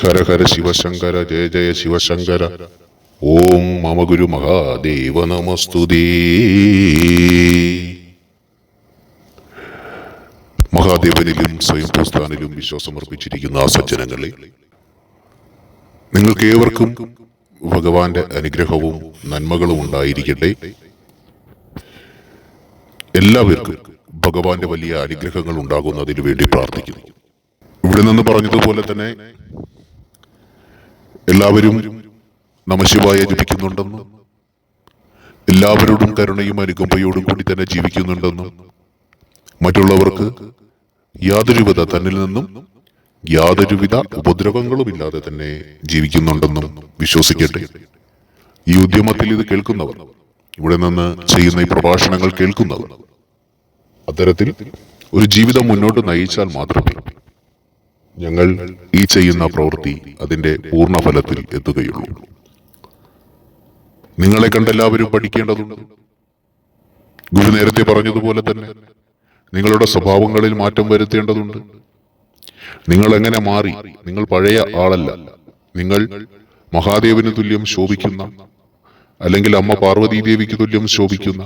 ഹര ഹര ശിവശങ്കര ജയ ജയ ശിവശങ്കര. ഓം മമ ഗുരു മഹാദേവ നമസ്തുതേ. മഹാദേവനിലും സ്വയം പ്രസ്ഥാനിലും വിശ്വാസമർപ്പിച്ചിരിക്കുന്ന ആ സജ്ജനങ്ങളെ, നിങ്ങൾക്ക് ഏവർക്കും ഭഗവാന്റെ അനുഗ്രഹവും നന്മകളും ഉണ്ടായിരിക്കട്ടെ. എല്ലാവർക്കും ഭഗവാന്റെ വലിയ അനുഗ്രഹങ്ങൾ ഉണ്ടാകുന്നതിന് വേണ്ടി പ്രാർത്ഥിക്കുന്നു. ഇവിടെ നിന്ന് പറഞ്ഞതുപോലെ തന്നെ എല്ലാവരും നമഃശിവായ ജപിക്കുന്നുണ്ടെന്നും എല്ലാവരോടും കരുണയും അനുകമ്പയോടും കൂടി തന്നെ ജീവിക്കുന്നുണ്ടെന്നും മറ്റുള്ളവർക്ക് യാതൊരുവിധ തന്നിൽ നിന്നും യാതൊരുവിധ ഉപദ്രവങ്ങളുമില്ലാതെ തന്നെ ജീവിക്കുന്നുണ്ടെന്നും വിശ്വസിക്കട്ടെ. ഈ ഉദ്യമത്തിൽ ഇത് കേൾക്കുന്നവർ, ഇവിടെ നിന്ന് ചെയ്യുന്ന ഈ പ്രഭാഷണങ്ങൾ കേൾക്കുന്നവർ അത്തരത്തിൽ ഒരു ജീവിതം മുന്നോട്ട് നയിച്ചാൽ മാത്രമേ ഞങ്ങൾ ഈ ചെയ്യുന്ന പ്രവൃത്തി അതിന്റെ പൂർണ്ണ ഫലത്തിൽ എത്തുകയുള്ളൂ. നിങ്ങളെ കണ്ടെല്ലാവരും പഠിക്കേണ്ടതുണ്ട്. ഗുരു നേരത്തെ പറഞ്ഞതുപോലെ തന്നെ നിങ്ങളുടെ സ്വഭാവങ്ങളിൽ മാറ്റം വരുത്തേണ്ടതുണ്ട്. നിങ്ങൾ എങ്ങനെ മാറി? നിങ്ങൾ പഴയ ആളല്ല. നിങ്ങൾ മഹാദേവന് തുല്യം ശോഭിക്കുന്ന, അല്ലെങ്കിൽ അമ്മ പാർവതീ ദേവിക്ക് തുല്യം ശോഭിക്കുന്ന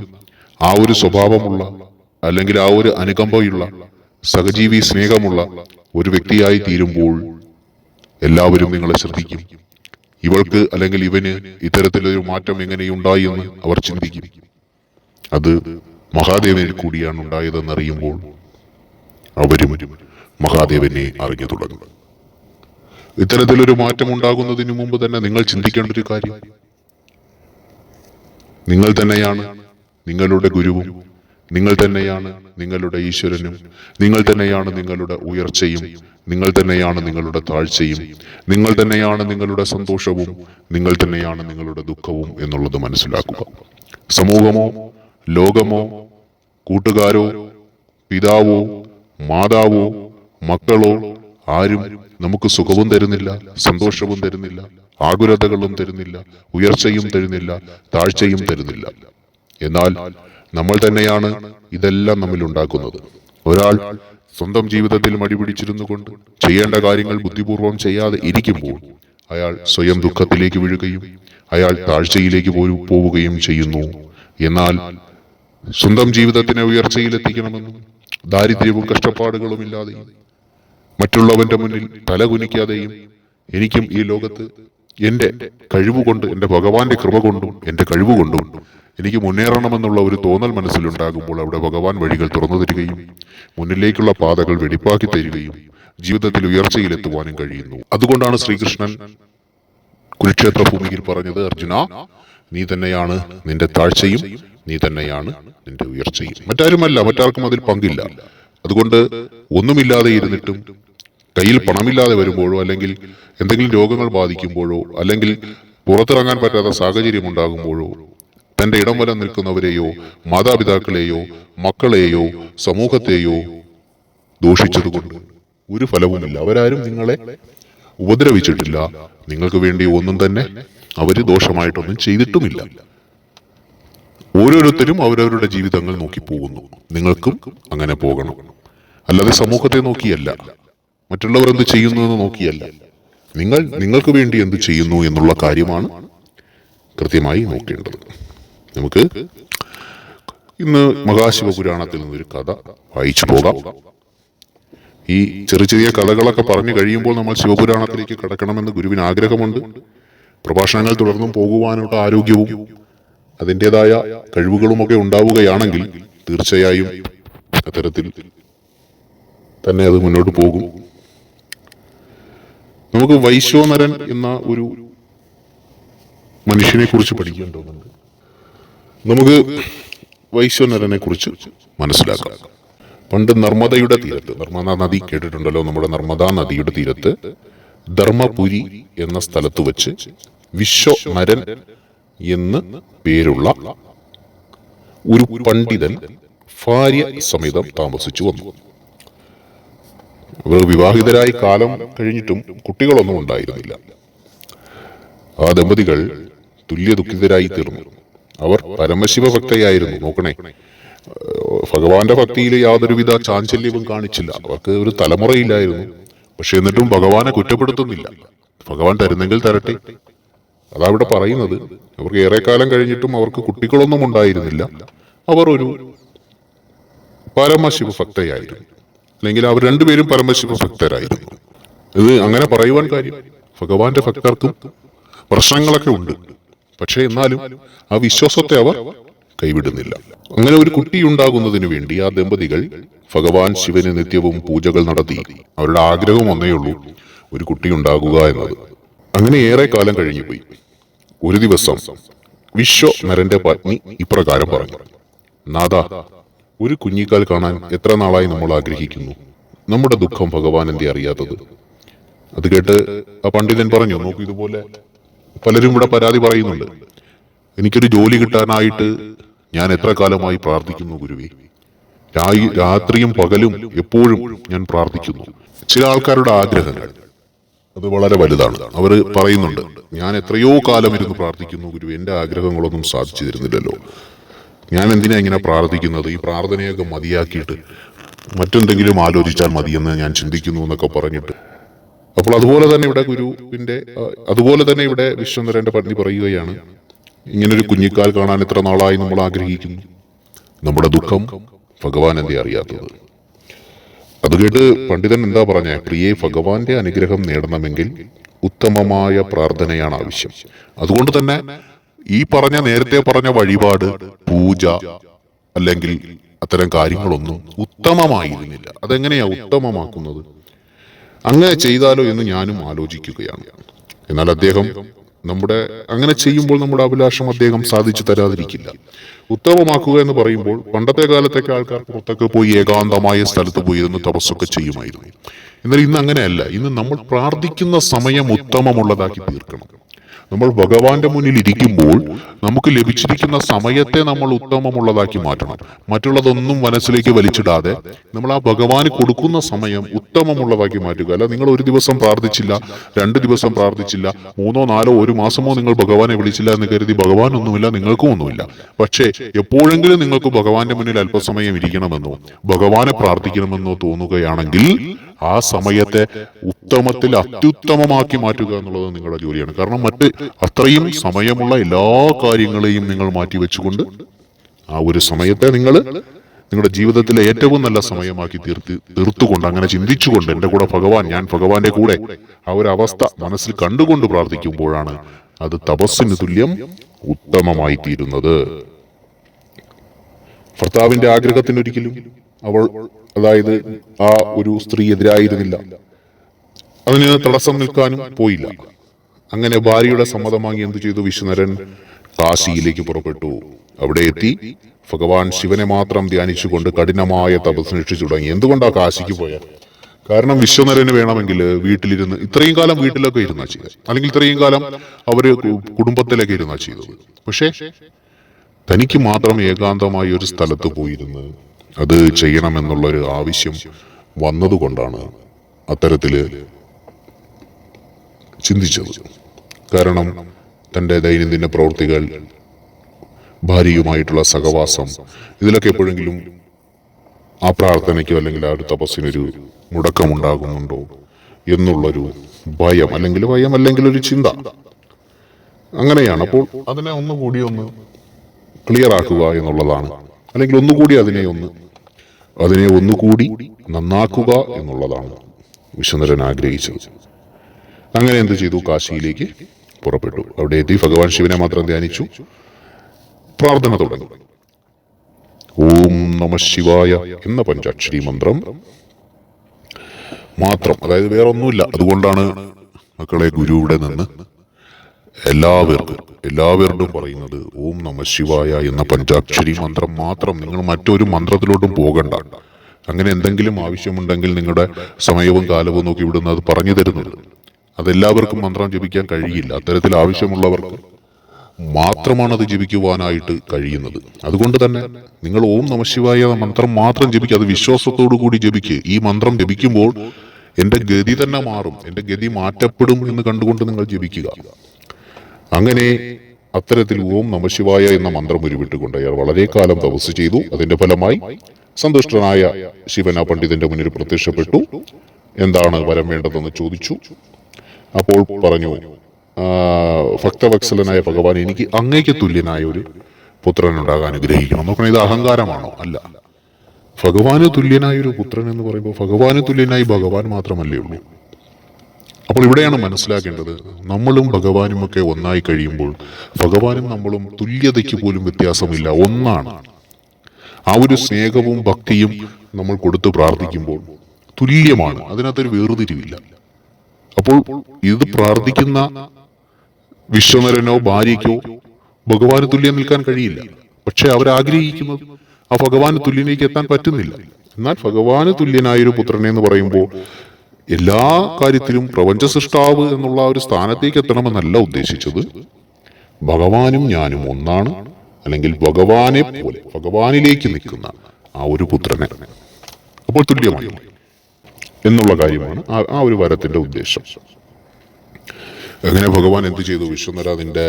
ആ ഒരു സ്വഭാവമുള്ള, അല്ലെങ്കിൽ ആ ഒരു അനുകമ്പയുള്ള, സഹജീവി സ്നേഹമുള്ള ഒരു വ്യക്തിയായി തീരുമ്പോൾ എല്ലാവരും നിങ്ങളെ ശ്രദ്ധിക്കും. ഇവൾക്ക് അല്ലെങ്കിൽ ഇവന് ഇത്തരത്തിലൊരു മാറ്റം എങ്ങനെയുണ്ടായി എന്ന് അവർ ചിന്തിക്കും. അത് മഹാദേവനിൽ കൂടിയാണ് ഉണ്ടായതെന്നറിയുമ്പോൾ അവരും മഹാദേവനെ അറിഞ്ഞു തുടങ്ങും. ഇത്തരത്തിലൊരു മാറ്റം ഉണ്ടാകുന്നതിന് മുമ്പ് തന്നെ നിങ്ങൾ ചിന്തിക്കേണ്ട ഒരു കാര്യം, നിങ്ങൾ തന്നെയാണ് നിങ്ങളുടെ ഗുരുവും, നിങ്ങൾ തന്നെയാണ് നിങ്ങളുടെ ഈശ്വരനും, നിങ്ങൾ തന്നെയാണ് നിങ്ങളുടെ ഉയർച്ചയും, നിങ്ങൾ തന്നെയാണ് നിങ്ങളുടെ താഴ്ചയും, നിങ്ങൾ തന്നെയാണ് നിങ്ങളുടെ സന്തോഷവും, നിങ്ങൾ തന്നെയാണ് നിങ്ങളുടെ ദുഃഖവും എന്നുള്ളത് മനസ്സിലാക്കുക. സമൂഹമോ ലോകമോ കൂട്ടുകാരോ പിതാവോ മാതാവോ മക്കളോ ആരും നമുക്ക് സുഖവും തരുന്നില്ല, സന്തോഷവും തരുന്നില്ല, ആകുലതകളും തരുന്നില്ല, ഉയർച്ചയും തരുന്നില്ല, താഴ്ചയും തരുന്നില്ല. എന്നാൽ നമ്മൾ തന്നെയാണ് ഇതെല്ലാം നമ്മിൽ ഉണ്ടാക്കുന്നത്. ഒരാൾ സ്വന്തം ജീവിതത്തിൽ മടിപിടിച്ചിരുന്നു കൊണ്ട് ചെയ്യേണ്ട കാര്യങ്ങൾ ബുദ്ധിപൂർവം ചെയ്യാതെ ഇരിക്കുമ്പോൾ അയാൾ സ്വയം ദുഃഖത്തിലേക്ക് വീഴുകയും അയാൾ താഴ്ചയിലേക്ക് പോവുകയും ചെയ്യുന്നു. എന്നാൽ സ്വന്തം ജീവിതത്തിനെ ഉയർച്ചയിലെത്തിക്കണമെന്നും ദാരിദ്ര്യവും കഷ്ടപ്പാടുകളും ഇല്ലാതെയും മറ്റുള്ളവന്റെ മുന്നിൽ തലകുനിക്കാതെയും എനിക്കും ഈ ലോകത്ത് എന്റെ കഴിവുകൊണ്ട്, എന്റെ ഭഗവാന്റെ കൃപ കൊണ്ടും എന്റെ കഴിവുകൊണ്ടും എനിക്ക് മുന്നേറണമെന്നുള്ള ഒരു തോന്നൽ മനസ്സിലുണ്ടാകുമ്പോൾ അവിടെ ഭഗവാൻ വഴികൾ തുറന്നു തരികയും മുന്നിലേക്കുള്ള പാതകൾ വെടിപ്പാക്കി തരികയും ജീവിതത്തിൽ ഉയർച്ചയിലെത്തുവാനും കഴിയുന്നു. അതുകൊണ്ടാണ് ശ്രീകൃഷ്ണൻ കുരുക്ഷേത്ര ഭൂമിയിൽ പറഞ്ഞത്, അർജുന, നീ തന്നെയാണ് നിന്റെ താഴ്ചയും, നീ തന്നെയാണ് നിന്റെ ഉയർച്ചയും. മറ്റാരുമല്ല, മറ്റാർക്കും അതിൽ പങ്കില്ല. അതുകൊണ്ട് ഒന്നുമില്ലാതെ ഇരുന്നിട്ടും കയ്യിൽ പണമില്ലാതെ വരുമ്പോഴോ, അല്ലെങ്കിൽ എന്തെങ്കിലും രോഗങ്ങൾ ബാധിക്കുമ്പോഴോ, അല്ലെങ്കിൽ പുറത്തിറങ്ങാൻ പറ്റാത്ത സാഹചര്യം ഉണ്ടാകുമ്പോഴോ തന്റെ ഇടം വലം നിൽക്കുന്നവരെയോ മാതാപിതാക്കളെയോ മക്കളെയോ സമൂഹത്തെയോ ദോഷിച്ചതുകൊണ്ട് ഒരു ഫലവുമില്ല. അവരാരും നിങ്ങളെ ഉപദ്രവിച്ചിട്ടില്ല. നിങ്ങൾക്ക് വേണ്ടി ഒന്നും തന്നെ അവര് ദോഷമായിട്ടൊന്നും ചെയ്തിട്ടുമില്ല. ഓരോരുത്തരും അവരവരുടെ ജീവിതങ്ങൾ നോക്കി പോകുന്നു. നിങ്ങൾക്കും അങ്ങനെ പോകണം. അല്ലാതെ സമൂഹത്തെ നോക്കിയല്ല, മറ്റുള്ളവർ എന്ത് ചെയ്യുന്നു എന്ന് നോക്കിയല്ല. നിങ്ങൾക്ക് വേണ്ടി എന്ത് ചെയ്യുന്നു എന്നുള്ള കാര്യമാണ് കൃത്യമായി നോക്കേണ്ടത്. നമുക്ക് ഇന്ന് മഹാശിവപുരാണത്തിൽ നിന്നൊരു കഥ വായിച്ചു പോകാം. ഈ ചെറിയ ചെറിയ കഥകളൊക്കെ പറഞ്ഞു കഴിയുമ്പോൾ നമ്മൾ ശിവപുരാണത്തിലേക്ക് കടക്കണമെന്ന് ഗുരുവിന് ആഗ്രഹമുണ്ട്. പ്രഭാഷണങ്ങൾ തുടർന്നും പോകുവാനുള്ള ആരോഗ്യവും അതിൻ്റെതായ കഴിവുകളുമൊക്കെ ഉണ്ടാവുകയാണെങ്കിൽ തീർച്ചയായും അത്തരത്തിൽ തന്നെ അത് മുന്നോട്ട് പോകും. നമുക്ക് വൈശ്വാനരൻ എന്ന ഒരു മനുഷ്യനെ കുറിച്ച് പഠിക്കേണ്ടതുണ്ട്. നമുക്ക് വൈശ്വാനരനെ കുറിച്ച് മനസ്സിലാക്കാം. പണ്ട് നർമ്മദയുടെ തീരത്ത്, നർമ്മദാ നദി കേട്ടിട്ടുണ്ടല്ലോ, നമ്മുടെ നർമ്മദാ നദിയുടെ തീരത്ത് ധർമ്മപുരി എന്ന സ്ഥലത്ത് വെച്ച് വിശ്വനരൻ എന്ന് പേരുള്ള ഒരു പണ്ഡിതൻ ഭാര്യ സമേതം താമസിച്ചു വന്നു. അവർ വിവാഹിതരായി കാലം കഴിഞ്ഞിട്ടും കുട്ടികളൊന്നും ഉണ്ടായിരുന്നില്ല. ആ ദമ്പതികൾ തുല്യ ദുഃഖിതരായി തീർന്നു. അവർ പരമശിവ ഭക്തയായിരുന്നു. നോക്കണേ, ഭഗവാന്റെ ഭക്തിയിൽ യാതൊരുവിധ ചാഞ്ചല്യവും കാണിച്ചില്ല. അവർക്ക് ഒരു തലമുറയില്ലായിരുന്നു. പക്ഷെ എന്നിട്ടും ഭഗവാനെ കുറ്റപ്പെടുത്തുന്നില്ല. ഭഗവാൻ തരുന്നെങ്കിൽ തരട്ടെ. അതാ ഇവിടെ പറയുന്നത്. അവർക്ക് ഏറെക്കാലം കഴിഞ്ഞിട്ടും അവർക്ക് കുട്ടികളൊന്നും ഉണ്ടായിരുന്നില്ല. അവർ ഒരു പരമശിവ ഭക്തയായിരുന്നു, അല്ലെങ്കിൽ അവർ രണ്ടുപേരും പരമശിവ ഭക്തരായിരുന്നു. ഇത് അങ്ങനെ പറയുവാൻ കാര്യം, ഭഗവാന്റെ ഭക്തർക്കും പ്രശ്നങ്ങളൊക്കെ ഉണ്ട്, പക്ഷെ എന്നാലും ആ വിശ്വാസത്തെ അവർ കൈവിടുന്നില്ല. അങ്ങനെ ഒരു കുട്ടി ഉണ്ടാകുന്നതിന് വേണ്ടി ആ ദമ്പതികൾ ഭഗവാൻ ശിവന് നിത്യവും പൂജകൾ നടത്തി. അവരുടെ ആഗ്രഹം ഒന്നേയുള്ളൂ, ഒരു കുട്ടി ഉണ്ടാകുക എന്നത്. അങ്ങനെ ഏറെ കാലം കഴിഞ്ഞുപോയി. ഒരു ദിവസം വിശ്വനരന്റെ പത്നി ഇപ്രകാരം പറഞ്ഞു: നാഥ, ഒരു കുഞ്ഞിക്കാൽ കാണാൻ എത്ര നാളായി നമ്മൾ ആഗ്രഹിക്കുന്നു. നമ്മുടെ ദുഃഖം ഭഗവാൻ എന്തേ അറിയാത്തത്? അത് കേട്ട് ആ പണ്ഡിതൻ പറഞ്ഞു: നോക്കൂ, ഇതുപോലെ പലരും ഇവിടെ പരാതി പറയുന്നുണ്ട്. എനിക്കൊരു ജോലി കിട്ടാനായിട്ട് ഞാൻ എത്ര കാലമായി പ്രാർത്ഥിക്കുന്നു ഗുരുവേ. രാത്രിയും പകലും എപ്പോഴും ഞാൻ പ്രാർത്ഥിക്കുന്നു. ചില ആൾക്കാരുടെ ആഗ്രഹങ്ങൾ അത് വളരെ വലുതാണ്. അവർ പറയുന്നുണ്ട്, ഞാൻ എത്രയോ കാലം ഇരുന്ന് പ്രാർത്ഥിക്കുന്നു ഗുരുവേ, എന്റെ ആഗ്രഹങ്ങളൊന്നും സാധിച്ചു തരുന്നില്ലല്ലോ. ഞാൻ എന്തിനാ ഇങ്ങനെ പ്രാർത്ഥിക്കുന്നത്? ഈ പ്രാർത്ഥനയൊക്കെ മതിയാക്കിയിട്ട് മറ്റെന്തെങ്കിലും ആലോചിച്ചാൽ മതിയെന്ന് ഞാൻ ചിന്തിക്കുന്നു എന്നൊക്കെ പറഞ്ഞിട്ട്. അപ്പോൾ അതുപോലെ തന്നെ ഇവിടെ വിശ്വനരന്റെ പത്നി പറയുകയാണ്, ഇങ്ങനൊരു കുഞ്ഞിക്കാൽ കാണാൻ എത്ര നാളായി നമ്മൾ ആഗ്രഹിക്കുന്നു. നമ്മുടെ ദുഃഖം ഭഗവാൻ എന്തേ അറിയാത്തത്? അത് കേട്ട് പണ്ഡിതൻ എന്താ പറഞ്ഞേ? പ്രിയെ, ഭഗവാന്റെ അനുഗ്രഹം നേടണമെങ്കിൽ ഉത്തമമായ പ്രാർത്ഥനയാണ് ആവശ്യം. അതുകൊണ്ട് തന്നെ ഈ നേരത്തെ പറഞ്ഞ വഴിപാട്, പൂജ അല്ലെങ്കിൽ അത്തരം കാര്യങ്ങളൊന്നും ഉത്തമമായിരുന്നില്ല. അതെങ്ങനെയാ ഉത്തമമാക്കുന്നത്? അങ്ങനെ ചെയ്താലോ എന്ന് ഞാനും ആലോചിക്കുകയാണ്. എന്നാൽ അദ്ദേഹം അങ്ങനെ ചെയ്യുമ്പോൾ നമ്മുടെ അഭിലാഷം അദ്ദേഹം സാധിച്ചു തരാതിരിക്കില്ല. ഉത്തമമാക്കുക എന്ന് പറയുമ്പോൾ പണ്ടത്തെ കാലത്തൊക്കെ ആൾക്കാർ പുറത്തൊക്കെ പോയി ഏകാന്തമായ സ്ഥലത്ത് പോയി ഇരുന്ന് തപസ്സൊക്കെ ചെയ്യുമായിരുന്നു. എന്നാൽ ഇന്ന് അങ്ങനെയല്ല. ഇന്ന് നമ്മൾ പ്രാർത്ഥിക്കുന്ന സമയം ഉത്തമമുള്ളതാക്കി തീർക്കണം. നമ്മൾ ഭഗവാന്റെ മുന്നിൽ ഇരിക്കുമ്പോൾ നമുക്ക് ലഭിച്ചിരിക്കുന്ന സമയത്തെ നമ്മൾ ഉത്തമമുള്ളതാക്കി മാറ്റണം. മറ്റുള്ളതൊന്നും മനസ്സിലേക്ക് വലിച്ചിടാതെ നമ്മൾ ആ ഭഗവാന് കൊടുക്കുന്ന സമയം ഉത്തമമുള്ളതാക്കി മാറ്റുക. അല്ല, നിങ്ങൾ ഒരു ദിവസം പ്രാർത്ഥിച്ചില്ല, 2 ദിവസം പ്രാർത്ഥിച്ചില്ല, 3 4 1 മാസമോ നിങ്ങൾ ഭഗവാനെ വിളിച്ചില്ല എന്ന് കരുതി ഭഗവാൻ ഒന്നുമില്ല, നിങ്ങൾക്കും ഒന്നുമില്ല. പക്ഷേ എപ്പോഴെങ്കിലും നിങ്ങൾക്ക് ഭഗവാന്റെ മുന്നിൽ അല്പസമയം ഇരിക്കണമെന്നോ ഭഗവാനെ പ്രാർത്ഥിക്കണമെന്നോ തോന്നുകയാണെങ്കിൽ ആ സമയത്തെ ഉത്തമത്തിൽ അത്യുത്തമമാക്കി മാറ്റുക എന്നുള്ളത് നിങ്ങളുടെ ജോലിയാണ്. കാരണം മറ്റ് അത്രയും സമയമുള്ള എല്ലാ കാര്യങ്ങളെയും നിങ്ങൾ മാറ്റിവെച്ചുകൊണ്ട് ആ ഒരു സമയത്തെ നിങ്ങളുടെ ജീവിതത്തിലെ ഏറ്റവും നല്ല സമയമാക്കി തീർത്തുകൊണ്ട്, അങ്ങനെ ചിന്തിച്ചുകൊണ്ട്, എന്റെ കൂടെ ഭഗവാൻ, ഞാൻ ഭഗവാന്റെ കൂടെ, ആ ഒരു അവസ്ഥ മനസ്സിൽ കണ്ടുകൊണ്ട് പ്രാർത്ഥിക്കുമ്പോഴാണ് അത് തപസ്സിന് തുല്യം ഉത്തമമായി തീരുന്നത്. ഭർത്താവിന്റെ ആഗ്രഹത്തിനൊരിക്കലും അതായത് ആ ഒരു സ്ത്രീ എതിരായിരുന്നില്ല, അതിന് തടസ്സം നിൽക്കാനും പോയില്ല. അങ്ങനെ ഭാര്യയുടെ സമ്മതം വാങ്ങി എന്തു ചെയ്തു? വിശ്വനരൻ കാശിയിലേക്ക് പുറപ്പെട്ടു. അവിടെ എത്തി ഭഗവാൻ ശിവനെ മാത്രം ധ്യാനിച്ചുകൊണ്ട് കഠിനമായ തപസ്സനുഷ്ഠിച്ചു തുടങ്ങി. എന്തുകൊണ്ടാ കാശിക്ക് പോയത്? കാരണം വിശ്വനരന് വേണമെങ്കിൽ വീട്ടിലിരുന്ന് ഇത്രയും കാലം വീട്ടിലൊക്കെ ഇരുന്നാ ചെയ്തത്, അല്ലെങ്കിൽ ഇത്രയും കാലം അവര് കുടുംബത്തിലൊക്കെ ഇരുന്നാ ചെയ്തത്. പക്ഷേ തനിക്ക് മാത്രം ഏകാന്തമായി ഒരു സ്ഥലത്ത് പോയിരുന്ന് അത് ചെയ്യണമെന്നുള്ളൊരു ആവശ്യം വന്നതുകൊണ്ടാണ് അത്തരത്തില് ചിന്തിച്ചത്. കാരണം തൻ്റെ ദൈനംദിന പ്രവൃത്തികൾ, ഭാര്യയുമായിട്ടുള്ള സഹവാസം, ഇതിലൊക്കെ എപ്പോഴെങ്കിലും ആ പ്രാർത്ഥനയ്ക്കോ അല്ലെങ്കിൽ ആ ഒരു തപസ്സിനൊരു മുടക്കമുണ്ടാകുന്നുണ്ടോ എന്നുള്ളൊരു ഭയം അല്ലെങ്കിൽ ഒരു ചിന്ത. അങ്ങനെയാണ്. അപ്പോൾ അതിനെ ഒന്നുകൂടി ക്ലിയർ ആക്കുക എന്നുള്ളതാണ്, അല്ലെങ്കിൽ അതിനെ ഒന്നുകൂടി നന്നാക്കുക എന്നുള്ളതാണ് വിശ്വനരൻ ആഗ്രഹിച്ചത്. അങ്ങനെ എന്ത് ചെയ്തു? കാശിയിലേക്ക് പുറപ്പെട്ടു. അവിടെ എത്തി ഭഗവാൻ ശിവനെ മാത്രം ധ്യാനിച്ചു, പ്രാർത്ഥന തുടങ്ങി. ഓം നമഃ ശിവായ എന്ന പഞ്ചാക്ഷരി മന്ത്രം മാത്രം, അതായത് വേറെ ഒന്നുമില്ല. അതുകൊണ്ടാണ് മക്കളെ ഗുരുവിടെ നിന്ന് എല്ലാവരോടും പറയുന്നത് ഓം നമഃ ശിവായ എന്ന പഞ്ചാക്ഷരി മന്ത്രം മാത്രം. നിങ്ങൾ മറ്റൊരു മന്ത്രത്തിലോട്ടും പോകണ്ട. അങ്ങനെ എന്തെങ്കിലും ആവശ്യമുണ്ടെങ്കിൽ നിങ്ങളുടെ സമയവും കാലവും നോക്കി ഇവിടുന്ന് അത് പറഞ്ഞു തരുന്നുണ്ട്. അതെല്ലാവർക്കും മന്ത്രം ജപിക്കാൻ കഴിയില്ല. അത്തരത്തിൽ ആവശ്യമുള്ളവർക്ക് മാത്രമാണ് അത് ജപിക്കുവാനായിട്ട് കഴിയുന്നത്. അതുകൊണ്ട് തന്നെ നിങ്ങൾ ഓം നമഃ ശിവായ മന്ത്രം മാത്രം ജപിക്കുക. അത് വിശ്വാസത്തോടു കൂടി ജപിക്കുക. ഈ മന്ത്രം ജപിക്കുമ്പോൾ എന്റെ ഗതി തന്നെ മാറും, എന്റെ ഗതി മാറ്റപ്പെടും എന്ന് കണ്ടുകൊണ്ട് നിങ്ങൾ ജപിക്കുക. അങ്ങനെ അത്തരത്തിൽ ഓം നമഃ ശിവായ എന്ന മന്ത്രം ഉരുവിട്ടുകൊണ്ട് അയാൾ വളരെ കാലം തപസ് ചെയ്തു. അതിന്റെ ഫലമായി സന്തുഷ്ടനായ ശിവൻ ആ പണ്ഡിതന്റെ മുന്നിൽ പ്രത്യക്ഷപ്പെട്ടു. എന്താണ് വരം വേണ്ടതെന്ന് ചോദിച്ചു. അപ്പോൾ പറഞ്ഞു, ഭക്തവത്സലനായ ഭഗവാൻ, എനിക്ക് അങ്ങേക്ക് തുല്യനായ ഒരു പുത്രൻ ഉണ്ടാകാൻ അനുഗ്രഹിക്കണം. നോക്കണം, ഇത് അഹങ്കാരമാണോ? അല്ല. ഭഗവാന് തുല്യനായ ഒരു പുത്രൻ എന്ന് പറയുമ്പോൾ ഭഗവാന് തുല്യനായി ഭഗവാൻ മാത്രമല്ലേ ഉള്ളൂ. അപ്പോൾ ഇവിടെയാണ് മനസ്സിലാക്കേണ്ടത്, നമ്മളും ഭഗവാനും ഒക്കെ ഒന്നായി കഴിയുമ്പോൾ ഭഗവാനും നമ്മളും തുല്യതയ്ക്ക് പോലും വ്യത്യാസമില്ല, ഒന്നാണ്. ആ ഒരു സ്നേഹവും ഭക്തിയും നമ്മൾ കൊടുത്ത് പ്രാർത്ഥിക്കുമ്പോൾ തുല്യമാണ്, അതിനകത്തൊരു വേർതിരിവില്ല. അപ്പോൾ ഇത് പ്രാർത്ഥിക്കുന്ന വിശ്വനരനോ ഭാര്യയ്ക്കോ ഭഗവാന് തുല്യം നിൽക്കാൻ കഴിയില്ല. പക്ഷെ അവരാഗ്രഹിക്കുന്നത് ആ ഭഗവാന് തുല്യനേക്ക് എത്താൻ പറ്റുന്നില്ല. എന്നാൽ ഭഗവാന് തുല്യനായൊരു പുത്രനെ എന്ന് പറയുമ്പോൾ എല്ലാ കാര്യത്തിലും പ്രപഞ്ച സൃഷ്ടാവ് എന്നുള്ള ഒരു സ്ഥാനത്തേക്ക് എത്തണമെന്നല്ല ഉദ്ദേശിച്ചത്. ഭഗവാനും ഞാനും ഒന്നാണ്, അല്ലെങ്കിൽ ഭഗവാനെ പോലെ ഭഗവാനിലേക്ക് നിൽക്കുന്ന ആ ഒരു പുത്രനെ അപ്പോൾ തുല്യമായി എന്നുള്ള കാര്യമാണ് ആ ഒരു വരത്തിന്റെ ഉദ്ദേശം. അങ്ങനെ ഭഗവാൻ എന്ത് ചെയ്തു? വിശ്വനര, നിന്റെ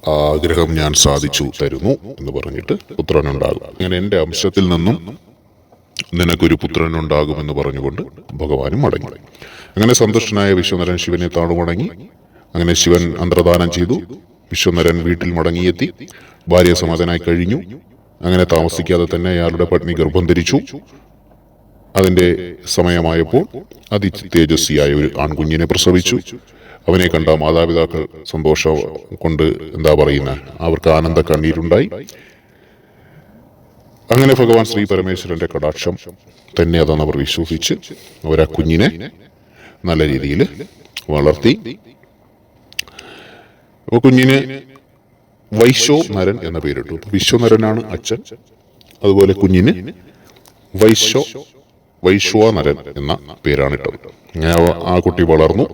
ആഗ്രഹം ഞാൻ സാധിച്ചു തരുന്നു എന്ന് പറഞ്ഞിട്ട് പുത്രനുണ്ടാകും. അങ്ങനെ എൻ്റെ അംശത്തിൽ നിന്നും നിനക്കൊരു പുത്രനുണ്ടാകുമെന്ന് പറഞ്ഞുകൊണ്ട് ഭഗവാനും മടങ്ങി. അങ്ങനെ സന്തുഷ്ടനായ വിശ്വനരൻ ശിവനെ താണുമടങ്ങി. അങ്ങനെ ശിവൻ അന്തർദാനം ചെയ്തു. വിശ്വനരൻ വീട്ടിൽ മടങ്ങിയെത്തി. ഭാര്യ സമാധാനായി കഴിഞ്ഞു. അങ്ങനെ താമസിക്കാതെ തന്നെ അയാളുടെ പത്നി ഗർഭം ധരിച്ചു. അതിന്റെ സമയമായപ്പോൾ അതിതേജസ്വിയായ ഒരു ആൺകുഞ്ഞിനെ പ്രസവിച്ചു. അവനെ കണ്ട മാതാപിതാക്കൾ സന്തോഷം കൊണ്ട് എന്താ പറയുന്ന, അവർക്ക് ആനന്ദ കണ്ണീരുണ്ടായി. അങ്ങനെ ഭഗവാൻ ശ്രീ പരമേശ്വരന്റെ കടാക്ഷം തന്നെ അതെന്ന് അവർ വിശ്വസിച്ച് അവർ ആ കുഞ്ഞിനെ നല്ല രീതിയിൽ വളർത്തി. അപ്പോൾ കുഞ്ഞിന് വൈശ്വനരൻ എന്ന പേരിട്ടു. വിശ്വനരനാണ് അച്ഛൻ. അതുപോലെ കുഞ്ഞിന് വൈശ്വനരൻ എന്ന പേരാണ് ഇട്ടത്. അങ്ങനെ ആ കുട്ടി വളർന്നു.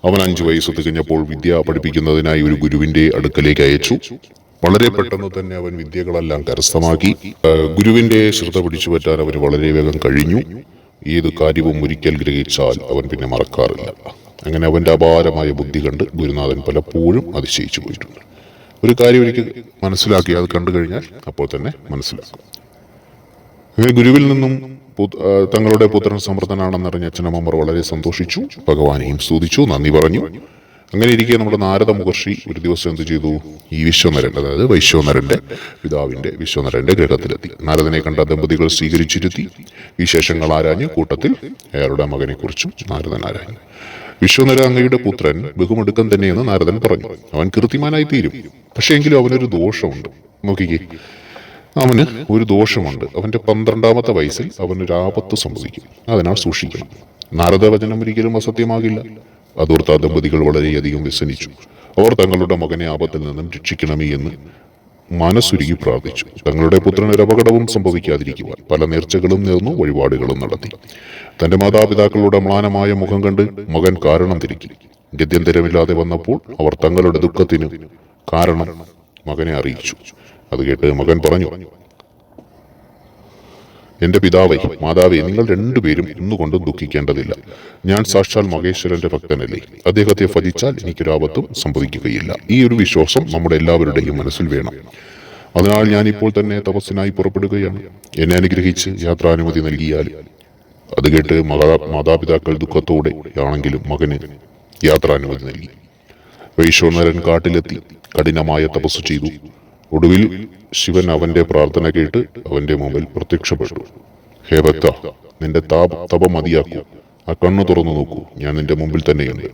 അവൻ 5 വയസ്സ് തികഞ്ഞപ്പോൾ വിദ്യ പഠിപ്പിക്കുന്നതിനായി ഒരു ഗുരുവിന്റെ അടുക്കലേക്ക് അയച്ചു. വളരെ പെട്ടെന്ന് തന്നെ അവൻ വിദ്യകളെല്ലാം കരസ്ഥമാക്കി. ഗുരുവിന്റെ ശ്രദ്ധ പിടിച്ചു പറ്റാൻ അവന് വളരെ വേഗം കഴിഞ്ഞു. ഏത് കാര്യവും ഒരിക്കൽ ഗ്രഹിച്ചാൽ അവൻ പിന്നെ മറക്കാറില്ല. അങ്ങനെ അവന്റെ അപാരമായ ബുദ്ധി കണ്ട് ഗുരുനാഥൻ പലപ്പോഴും അതിശയിച്ചു പോയിട്ടുണ്ട്. ഒരു കാര്യം ഒരിക്കൽ മനസ്സിലാക്കി, അത് കണ്ടു കഴിഞ്ഞാൽ അപ്പോൾ തന്നെ മനസ്സിലാക്കും. അങ്ങനെ ഗുരുവിൽ നിന്നും തങ്ങളുടെ പുത്രൻ സമർത്ഥനാണെന്നറിഞ്ഞ അച്ഛനമ്മമാർ വളരെ സന്തോഷിച്ചു. ഭഗവാനെയും സ്തുതിച്ചു, നന്ദി പറഞ്ഞു. അങ്ങനെ ഇരിക്കെ നമ്മുടെ നാരദ മഹർഷി ഒരു ദിവസം എന്ത് ചെയ്തു? ഈ വിശ്വനരൻ, അതായത് വൈശ്വനരന്റെ പിതാവിന്റെ വിശ്വനരന്റെ ഗൃഹത്തിലെത്തി. നാരദനെ കണ്ട ദമ്പതികൾ സ്വീകരിച്ചിരുത്തി. വിശേഷങ്ങൾ ആരാഞ്ഞ് കൂട്ടത്തിൽ അയാളുടെ മകനെ കുറിച്ചും നാരദൻ ആരാഞ്ഞു. വിശ്വനര, അങ്ങയുടെ പുത്രൻ ബഹുമെടുക്കൻ തന്നെയെന്ന് നാരദൻ പറഞ്ഞു. അവൻ കീർത്തിമാനായി തീരും. പക്ഷേ എങ്കിലും അവനൊരു ദോഷമുണ്ട്. നോക്കിക്കേ, അവന് ഒരു ദോഷമുണ്ട്. അവന്റെ 12ാമത്തെ വയസ്സിൽ അവനൊരു ആപത്ത് സംഭവിക്കും. അതിനാൽ സൂക്ഷിക്കണം. നാരദവചനം ഒരിക്കലും അസത്യമാകില്ല. അതോർത്ത ദമ്പതികൾ വളരെയധികം വ്യസനിച്ചു. അവർ തങ്ങളുടെ മകനെ ആപത്തിൽ നിന്നും രക്ഷിക്കണമേ എന്ന് മനസ്സുരുകി പ്രാർത്ഥിച്ചു. തങ്ങളുടെ പുത്രന് ഒരു അപകടവും സംഭവിക്കാതിരിക്കുവാൻ പല നേർച്ചകളും നേർന്നു, വഴിപാടുകളും നടത്തി. തന്റെ മാതാപിതാക്കളുടെ മ്ലാനമായ മുഖം കണ്ട് മകൻ കാരണം തിരക്കി. ഗത്യന്തരമില്ലാതെ വന്നപ്പോൾ അവർ തങ്ങളുടെ ദുഃഖത്തിന് കാരണം മകനെ അറിയിച്ചു. അത് കേട്ട് മകൻ പറഞ്ഞു, എന്റെ പിതാവേ, മാതാവേ, നിങ്ങൾ രണ്ടുപേരും ഒന്നുകൊണ്ടും ദുഃഖിക്കേണ്ടതില്ല. ഞാൻ സാക്ഷാൽ മഹേശ്വരന്റെ ഭക്തനല്ലേ. അദ്ദേഹത്തെ ഭജിച്ചാൽ എനിക്കൊരാപത്തും സംഭവിക്കുകയില്ല. ഈ ഒരു വിശ്വാസം നമ്മുടെ എല്ലാവരുടെയും മനസ്സിൽ വേണം. അതിനാൽ ഞാനിപ്പോൾ തന്നെ തപസ്സിനായി പുറപ്പെടുകയാണ്. എന്നെ അനുഗ്രഹിച്ച് യാത്രാനുമതി നൽകിയാൽ. അത് കേട്ട് മാതാപിതാക്കൾ ദുഃഖത്തോടെ ആണെങ്കിലും മകന് യാത്രാനുമതി നൽകി. വൈശ്വനരൻ കാട്ടിലെത്തി കഠിനമായ തപസ് ചെയ്തു. ഒടുവിൽ ശിവൻ അവന്റെ പ്രാർത്ഥന കേട്ട് അവന്റെ മുമ്പിൽ പ്രത്യക്ഷപ്പെട്ടു. ഹേ ഭക്ത, നിന്റെ തപം മതിയാക്കൂ. ആ കണ്ണു തുറന്നു നോക്കൂ, ഞാൻ നിന്റെ മുമ്പിൽ തന്നെയുണ്ട്.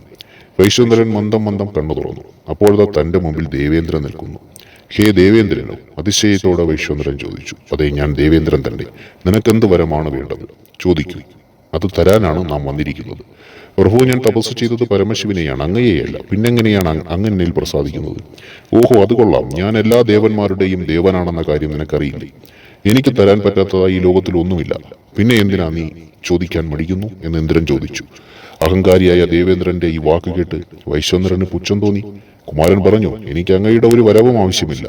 വൈശ്വനരൻ മന്ദം കണ്ണു തുറന്നു. അപ്പോഴതാ തന്റെ മുമ്പിൽ ദേവേന്ദ്രൻ നിൽക്കുന്നു. ഹേ ദേവേന്ദ്രനോ? അതിശയത്തോടെ വൈശ്വനരൻ ചോദിച്ചു. അതെ, ഞാൻ ദേവേന്ദ്രൻ തന്നെ. നിനക്കെന്ത് വരമാണ് വേണ്ടത്? ചോദിക്കൂ, അത് തരാനാണ് നാം വന്നിരിക്കുന്നത്. പ്രഭു, ഞാൻ തപസ് ചെയ്തത് പരമശിവനെയാണ്, അങ്ങയെയല്ല. പിന്നെങ്ങനെയാണ് അങ്ങ് എന്നിൽ പ്രസാദിക്കുന്നത്? ഓഹോ, അത് കൊള്ളാം. ഞാൻ എല്ലാ ദേവന്മാരുടെയും ദേവനാണെന്ന കാര്യം നിനക്കറിയില്ലേ? എനിക്ക് തരാൻ പറ്റാത്തതായി ഈ ലോകത്തിൽ ഒന്നുമില്ല. പിന്നെ എന്തിനാ നീ ചോദിക്കാൻ മടിക്കുന്നു എന്ന് ഇന്ദ്രൻ ചോദിച്ചു. അഹങ്കാരിയായ ദേവേന്ദ്രന്റെ ഈ വാക്ക് കേട്ട് വൈശ്വനരന് പുച്ഛം തോന്നി. കുമാരൻ പറഞ്ഞു, എനിക്ക് അങ്ങയുടെ ഒരു വരവും ആവശ്യമില്ല.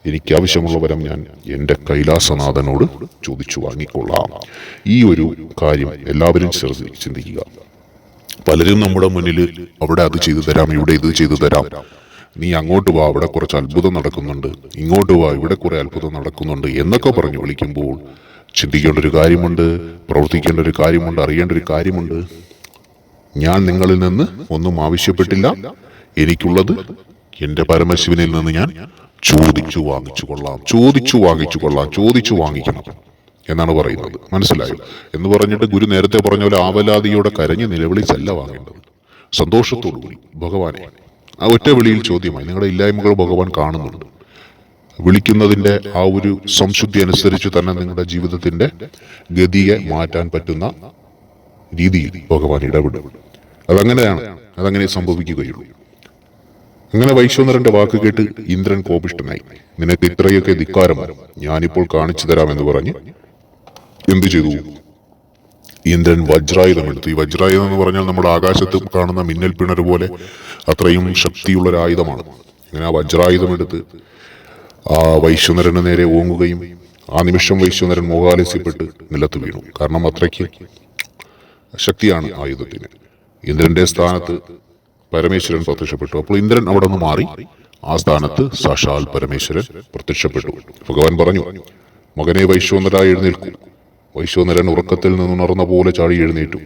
എനിക്ക് ആവശ്യമുള്ള വരം ഞാൻ എന്റെ കൈലാസനാഥനോട് ചോദിച്ചു വാങ്ങിക്കൊള്ളാം. ഈ ഒരു കാര്യം എല്ലാവരും ചിന്തിക്കുക. പലരും നമ്മുടെ മുന്നിൽ അവിടെ അത് ചെയ്തു തരാം, ഇവിടെ ഇത് ചെയ്തു തരാം, നീ അങ്ങോട്ട് വാ, അവിടെ കുറച്ച് അത്ഭുതം നടക്കുന്നുണ്ട്, ഇങ്ങോട്ട് വാ, ഇവിടെ കുറെ അത്ഭുതം നടക്കുന്നുണ്ട് എന്നൊക്കെ പറഞ്ഞു വിളിക്കുമ്പോൾ ചിന്തിക്കേണ്ട ഒരു കാര്യമുണ്ട്, പ്രവർത്തിക്കേണ്ട ഒരു കാര്യമുണ്ട്, അറിയേണ്ട ഒരു കാര്യമുണ്ട്. ഞാൻ നിങ്ങളിൽ നിന്ന് ഒന്നും ആവശ്യപ്പെട്ടില്ല. എനിക്കുള്ളത് എന്റെ പരമശിവനിൽ നിന്ന് ഞാൻ ചോദിച്ചു വാങ്ങിച്ചു കൊള്ളാം, ചോദിച്ചു വാങ്ങിക്കണം എന്നാണ് പറയുന്നത്. മനസ്സിലായോ? എന്ന് പറഞ്ഞിട്ട് ഗുരു നേരത്തെ പറഞ്ഞ പോലെ ആവലാതിയോടെ കരഞ്ഞ് നിലവിളിച്ചല്ല വാങ്ങേണ്ടത്. സന്തോഷത്തോടുകൂടി ഭഗവാനെ, ആ ഒറ്റ വിളിയിൽ ചോദ്യമായി. നിങ്ങളുടെ ഇല്ലായ്മകൾ ഭഗവാൻ കാണുന്നുണ്ട്. വിളിക്കുന്നതിന്റെ ആ ഒരു സംശുദ്ധി അനുസരിച്ച് തന്നെ നിങ്ങളുടെ ജീവിതത്തിന്റെ ഗതിയെ മാറ്റാൻ പറ്റുന്ന രീതിയിൽ ഭഗവാൻ ഇടപെടും. അതങ്ങനെ സംഭവിക്കുകയുള്ളൂ. അങ്ങനെ വൈശ്വനരന്റെ വാക്ക് കേട്ട് ഇന്ദ്രൻ കോപിഷ്ഠനായി. നിനക്ക് ഇത്രയൊക്കെ ധിക്കാരമോ, ഞാനിപ്പോൾ കാണിച്ചു തരാമെന്ന് പറഞ്ഞ് എന്തു ചെയ്തു? ഇന്ദ്രൻ വജ്രായുധം എടുത്തു. ഈ വജ്രായുധം എന്ന് പറഞ്ഞാൽ നമ്മുടെ ആകാശത്ത് കാണുന്ന മിന്നൽ പിണർ പോലെ അത്രയും ശക്തിയുള്ള ഒരു ആയുധമാണ്. അങ്ങനെ ആ വജ്രായുധം എടുത്ത് ആ വൈശ്വനരന് നേരെ ഓങ്ങുകയും ആ നിമിഷം വൈശ്വനരൻ മോഹാലസ്യപ്പെട്ട് നിലത്ത് വീണു. കാരണം അത്രയ്ക്ക് ശക്തിയാണ് ആയുധത്തിന്. ഇന്ദ്രന്റെ സ്ഥാനത്ത് പരമേശ്വരൻ പ്രത്യക്ഷപ്പെട്ടു. അപ്പോൾ ഇന്ദ്രൻ അവിടെ നിന്ന് മാറി ആ സ്ഥാനത്ത് സാക്ഷാൽ പരമേശ്വരൻ പ്രത്യക്ഷപ്പെട്ടു. ഭഗവാൻ പറഞ്ഞു, മകനെ വൈശ്വനര എഴുന്നേൽക്കൂ. വൈശ്വനരൻ ഉറക്കത്തിൽ നിന്നുണർന്ന പോലെ ചാടി എഴുന്നേറ്റു.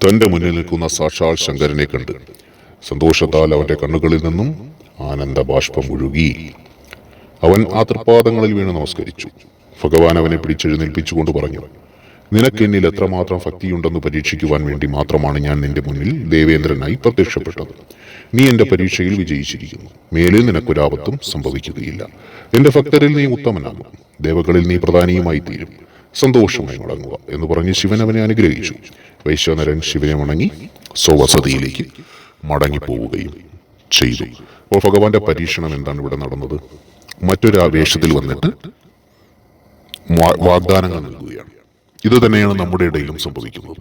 തന്റെ മുന്നിൽ നിൽക്കുന്ന സാക്ഷാൽ ശങ്കരനെ കണ്ട് സന്തോഷത്താൽ അവന്റെ കണ്ണുകളിൽ നിന്നും ആനന്ദ ബാഷ്പം ഒഴുകി. അവൻ ആ തൃപ്പാദങ്ങളിൽ വീണ് നമസ്കരിച്ചു. ഭഗവാൻ അവനെ പിടിച്ചെഴുന്നേൽപ്പിച്ചുകൊണ്ട് പറഞ്ഞു, നിനക്ക് എന്നിൽ എത്രമാത്രം ഭക്തിയുണ്ടെന്ന് പരീക്ഷിക്കുവാൻ വേണ്ടി മാത്രമാണ് ഞാൻ നിന്റെ മുന്നിൽ ദേവേന്ദ്രനായി പ്രത്യക്ഷപ്പെട്ടത്. നീ എന്റെ പരീക്ഷയിൽ വിജയിച്ചിരിക്കുന്നു. മേലിൽ നിനക്കൊരാപത്തും സംഭവിക്കുകയില്ല. എന്റെ ഭക്തരിൽ നീ ഉത്തമനാകും. ദേവകളിൽ നീ പ്രധാനിയുമായി തീരും. സന്തോഷമായി മടങ്ങുക എന്ന് പറഞ്ഞ് ശിവൻ അവനെ അനുഗ്രഹിച്ചു. വൈശ്വനരൻ ശിവനെ വണങ്ങി സ്വവസതിയിലേക്ക് മടങ്ങിപ്പോവുകയും ചെയ്തു. അപ്പോൾ ഭഗവാന്റെ പരീക്ഷണം എന്താണ് ഇവിടെ നടന്നത്? മറ്റൊരു ആവേശത്തിൽ വന്നിട്ട് വാഗ്ദാനങ്ങൾ നൽകുകയാണ്. ഇത് തന്നെയാണ് നമ്മുടെ ഇടയിലും സംഭവിക്കുന്നത്.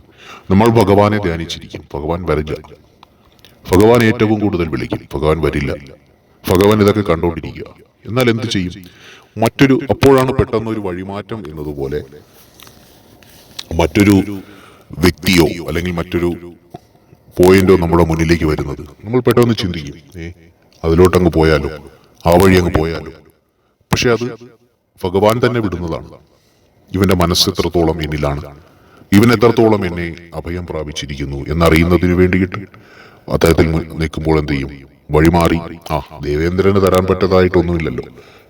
നമ്മൾ ഭഗവാനെ ധ്യാനിച്ചിരിക്കും, ഭഗവാൻ വരില്ല. ഭഗവാൻ ഏറ്റവും കൂടുതൽ വിളിക്കും, ഭഗവാൻ വരില്ല. ഭഗവാൻ ഇതൊക്കെ കണ്ടുകൊണ്ടിരിക്കുക. എന്നാൽ എന്ത് ചെയ്യും? അപ്പോഴാണ് പെട്ടെന്ന് ഒരു വഴിമാറ്റം എന്നതുപോലെ മറ്റൊരു വ്യക്തിയോ അല്ലെങ്കിൽ മറ്റൊരു പോയിന്റോ നമ്മുടെ മുന്നിലേക്ക് വരുന്നത്. നമ്മൾ പെട്ടെന്ന് ചിന്തിക്കും, അതിലോട്ടങ്ങ് പോയാലോ, ആ വഴി അങ്ങ് പോയാലോ. പക്ഷെ അത് ഭഗവാൻ തന്നെ വിടുന്നതാണ്. ഇവന്റെ മനസ്സ് എത്രത്തോളം എന്നിലാണ്, ഇവൻ എത്രത്തോളം എന്നെ അഭയം പ്രാപിച്ചിരിക്കുന്നു എന്നറിയുന്നതിന് വേണ്ടിയിട്ട് അദ്ദേഹത്തിൽ നിൽക്കുമ്പോൾ എന്ത് ചെയ്യും? വഴിമാറി, ദേവേന്ദ്രന് തരാൻ പറ്റതായിട്ടൊന്നുമില്ലല്ലോ,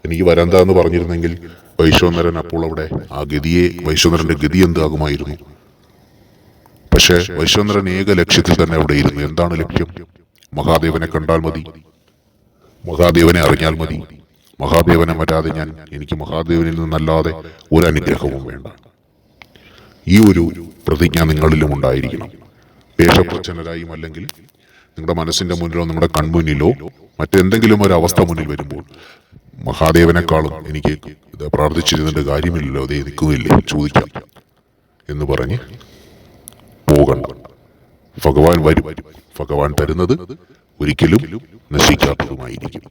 എനിക്ക് വരന്ത എന്ന് പറഞ്ഞിരുന്നെങ്കിൽ വൈശ്വനരൻ അപ്പോൾ അവിടെ വൈശ്വനരന്റെ ഗതി എന്താകുമായിരുന്നു? പക്ഷെ വൈശ്വനരൻ ഏക ലക്ഷ്യത്തിൽ തന്നെ അവിടെ ഇരുന്നു. എന്താണ് ലക്ഷ്യം? മഹാദേവനെ കണ്ടാൽ മതി, മഹാദേവനെ അറിഞ്ഞാൽ മതി, മഹാദേവനെ വരാതെ എനിക്ക് മഹാദേവനിൽ നിന്നല്ലാതെ ഒരു അനുഗ്രഹവും വേണ്ട. ഈ ഒരു പ്രതിജ്ഞ നിങ്ങളിലും ഉണ്ടായിരിക്കണം. വേഷപ്രച്ഛന്നരായും അല്ലെങ്കിൽ നിങ്ങളുടെ മനസ്സിന്റെ മുന്നിലോ നിങ്ങളുടെ കൺമുന്നിലോ മറ്റെന്തെങ്കിലും ഒരു അവസ്ഥ മുന്നിൽ വരുമ്പോൾ മഹാദേവനെക്കാളും എനിക്ക് ഇത് പ്രാർത്ഥിച്ചിരുന്നതിന്റെ കാര്യമില്ലല്ലോ, അതേ നിൽക്കുന്നില്ലേ, ചോദിക്കാം എന്ന് പറഞ്ഞ് പോകണ്ട. ഭഗവാൻ വരും. ഭഗവാൻ തരുന്നത് ഒരിക്കലും നശിക്കാത്തതുമായിരിക്കും.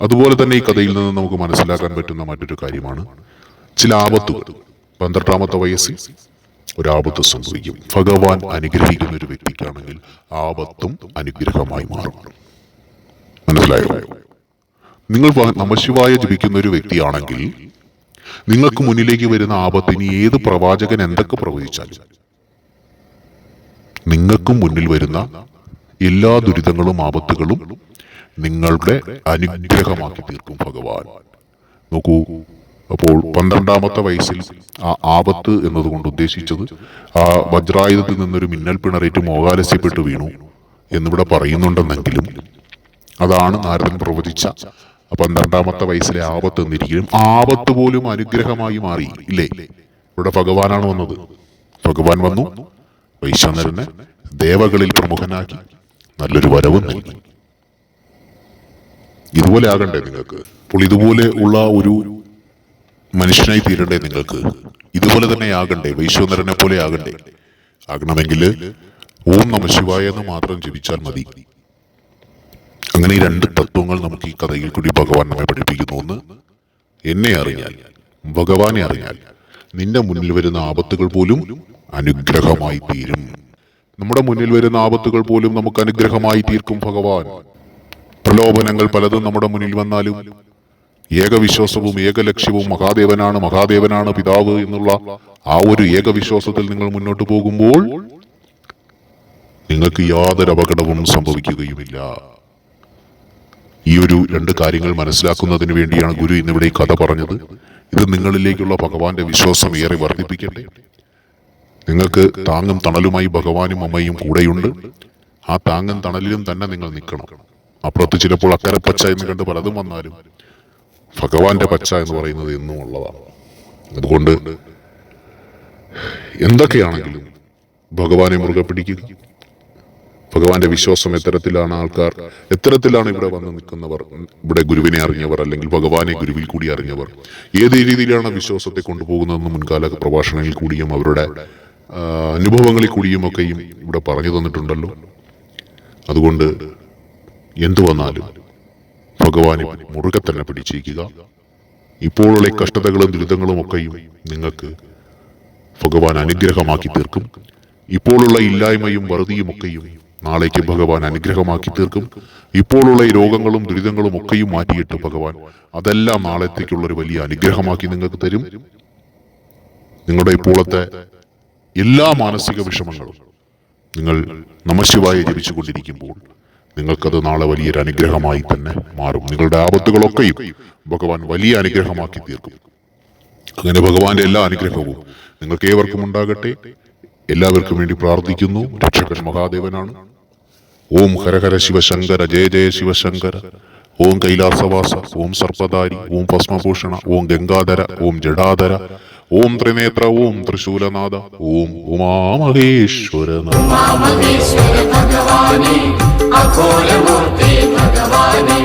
അതുപോലെ തന്നെ ഈ കഥയിൽ നിന്ന് നമുക്ക് മനസ്സിലാക്കാൻ പറ്റുന്ന മറ്റൊരു കാര്യമാണ് ചില ആപത്തുകൾ. 12ാമത്തെ വയസ്സിൽ ഒരാപത്ത് സംഭവിക്കും. ഭഗവാൻ അനുഗ്രഹിക്കുന്ന ഒരു വ്യക്തിക്കാണെങ്കിൽ ആപത്തും അനുഗ്രഹമായി മാറും. മനസ്സിലായോ? നിങ്ങൾ നമഃശിവായ ജപിക്കുന്ന ഒരു വ്യക്തിയാണെങ്കിൽ നിങ്ങൾക്ക് മുന്നിലേക്ക് വരുന്ന ആപത്തിന് ഏത് പ്രവാചകൻ എന്തൊക്കെ പ്രവചിച്ചാലും നിങ്ങൾക്കും മുന്നിൽ വരുന്ന എല്ലാ ദുരിതങ്ങളും ആപത്തുകളും നിങ്ങളുടെ അനുഗ്രഹമാക്കി തീർക്കും ഭഗവാൻ. നോക്കൂ, അപ്പോൾ 12ാമത്തെ വയസ്സിൽ ആ ആപത്ത് എന്നതുകൊണ്ട് ഉദ്ദേശിച്ചത് ആ വജ്രായുധത്തിൽ നിന്നൊരു മിന്നൽ പിണറേറ്റ് മോഹാലസ്യപ്പെട്ട് വീണു എന്നിവിടെ പറയുന്നുണ്ടെന്നെങ്കിലും അതാണ് നാരദൻ പ്രവചിച്ച 12ാമത്തെ വയസ്സിലെ ആപത്ത് എന്നിരിക്കും. ആപത്ത് പോലും അനുഗ്രഹമായി മാറി ഇല്ലേ? ഇവിടെ ഭഗവാനാണ് വന്നത്. ഭഗവാൻ വന്നു വൈശ്വനരനെ ദേവകളിൽ പ്രമുഖനാക്കി നല്ലൊരു വരവും നൽകി. ഇതുപോലെ ആകണ്ടേ നിങ്ങൾക്ക്? അപ്പോൾ ഇതുപോലെ ഉള്ള ഒരു മനുഷ്യനായി തീരണ്ടേ നിങ്ങൾക്ക്? ഇതുപോലെ തന്നെ ആകണ്ടേ? വൈശ്വനരനെ പോലെ ആകണ്ടേ? ആകണമെങ്കിൽ ഓം നമഃശിവായ എന്ന് മാത്രം ജപിച്ചാൽ മതി. അങ്ങനെ ഈ 2 തത്വങ്ങൾ നമുക്ക് ഈ കഥയിൽ കൂടി ഭഗവാൻ നമ്മെ പഠിപ്പിക്കുന്നു. ഒന്ന്, എന്നെ അറിഞ്ഞാൽ, ഭഗവാനെ അറിഞ്ഞാൽ നിന്റെ മുന്നിൽ വരുന്ന ആപത്തുകൾ പോലും അനുഗ്രഹമായി തീരും. നമ്മുടെ മുന്നിൽ വരുന്ന ആപത്തുകൾ പോലും നമുക്ക് അനുഗ്രഹമായി തീർക്കും ഭഗവാൻ. പ്രലോഭനങ്ങൾ പലതും നമ്മുടെ മുന്നിൽ വന്നാലും ഏകവിശ്വാസവും ഏകലക്ഷ്യവും മഹാദേവനാണ് പിതാവ് എന്നുള്ള ആ ഒരു ഏകവിശ്വാസത്തിൽ നിങ്ങൾ മുന്നോട്ട് പോകുമ്പോൾ നിങ്ങൾക്ക് യാതൊരു അപകടവും സംഭവിക്കുകയുമില്ല. ഈ ഒരു രണ്ട് കാര്യങ്ങൾ മനസ്സിലാക്കുന്നതിന് വേണ്ടിയാണ് ഗുരു ഇന്നിവിടെ ഈ കഥ പറഞ്ഞത്. ഇത് നിങ്ങളിലേക്കുള്ള ഭഗവാന്റെ വിശ്വാസം ഏറെ വർദ്ധിപ്പിക്കട്ടെ. നിങ്ങൾക്ക് താങ്ങും തണലുമായി ഭഗവാനും അമ്മയും കൂടെയുണ്ട്. ആ താങ്ങും തണലിലും തന്നെ നിങ്ങൾ നിൽക്കണം. അപ്പുറത്ത് ചിലപ്പോൾ അക്കരെ പച്ച എന്ന് കണ്ട് പലതും വന്നാലും ഭഗവാന്റെ പച്ച എന്ന് പറയുന്നത് എന്നും ഉള്ളതാണ്. അതുകൊണ്ട് എന്തൊക്കെയാണെങ്കിലും ഭഗവാനെ മുറുകെ പിടിക്കുക. ഭഗവാന്റെ വിശ്വാസം എത്തരത്തിലാണ് ഇവിടെ വന്ന് നിൽക്കുന്നവർ, ഇവിടെ ഗുരുവിനെ അറിഞ്ഞവർ, അല്ലെങ്കിൽ ഭഗവാനെ ഗുരുവിൽ കൂടി അറിഞ്ഞവർ, ഏത് രീതിയിലാണ് വിശ്വാസത്തെ കൊണ്ടുപോകുന്നതെന്ന് മുൻകാല പ്രഭാഷണങ്ങളിൽ കൂടിയും അവരുടെ അനുഭവങ്ങളിൽ കൂടിയും ഒക്കെയും ഇവിടെ പറഞ്ഞു തന്നിട്ടുണ്ടല്ലോ. അതുകൊണ്ട് എന്തു വന്നാലും ഭഗവാനെ മുറുകെ തന്നെ പിടിച്ചിരിക്കുക. ഇപ്പോഴുള്ള കഷ്ടതകളും ദുരിതങ്ങളും ഒക്കെയും നിങ്ങൾക്ക് ഭഗവാൻ അനുഗ്രഹമാക്കി തീർക്കും. ഇപ്പോഴുള്ള ഇല്ലായ്മയും വറുതിയും ഒക്കെയും നാളേക്ക് ഭഗവാൻ അനുഗ്രഹമാക്കി തീർക്കും. ഇപ്പോഴുള്ള ഈ രോഗങ്ങളും ദുരിതങ്ങളും ഒക്കെയും മാറ്റിയിട്ട് ഭഗവാൻ അതെല്ലാം നാളത്തേക്കുള്ളൊരു വലിയ അനുഗ്രഹമാക്കി നിങ്ങൾക്ക് തരും. നിങ്ങളുടെ ഇപ്പോഴത്തെ എല്ലാ മാനസിക വിഷമങ്ങളും നിങ്ങൾ നമഃശിവായ ജപിച്ചു കൊണ്ടിരിക്കുമ്പോൾ നിങ്ങൾക്കത് നാളെ വലിയൊരു അനുഗ്രഹമായി തന്നെ മാറും. നിങ്ങളുടെ ആപത്തുകളൊക്കെയും ഭഗവാൻ വലിയ അനുഗ്രഹമാക്കി തീർക്കും. അങ്ങനെ ഭഗവാന്റെ എല്ലാ അനുഗ്രഹവും നിങ്ങൾക്ക് ഏവർക്കും ഉണ്ടാകട്ടെ. എല്ലാവർക്കും വേണ്ടി പ്രാർത്ഥിക്കുന്നു. രക്ഷകൻ മഹാദേവനാണ്. ഓം ഹരഹര ശിവശങ്കര, ജയ ജയ ശിവശങ്കര. ഓം കൈലാസവാസ, ഓം സർപ്പധാരി, ഓം ഭസ്മഭൂഷണ, ഓം ഗംഗാധര, ഓം ജഡാധര, ഓം ത്രിനേത്ര, ഓം ത്രിശൂലനാഥ, ഓം ഉമാമഹേശ്വര ഭഗവാനേ, അഘോരമൂർത്തി ഭഗവാനേ.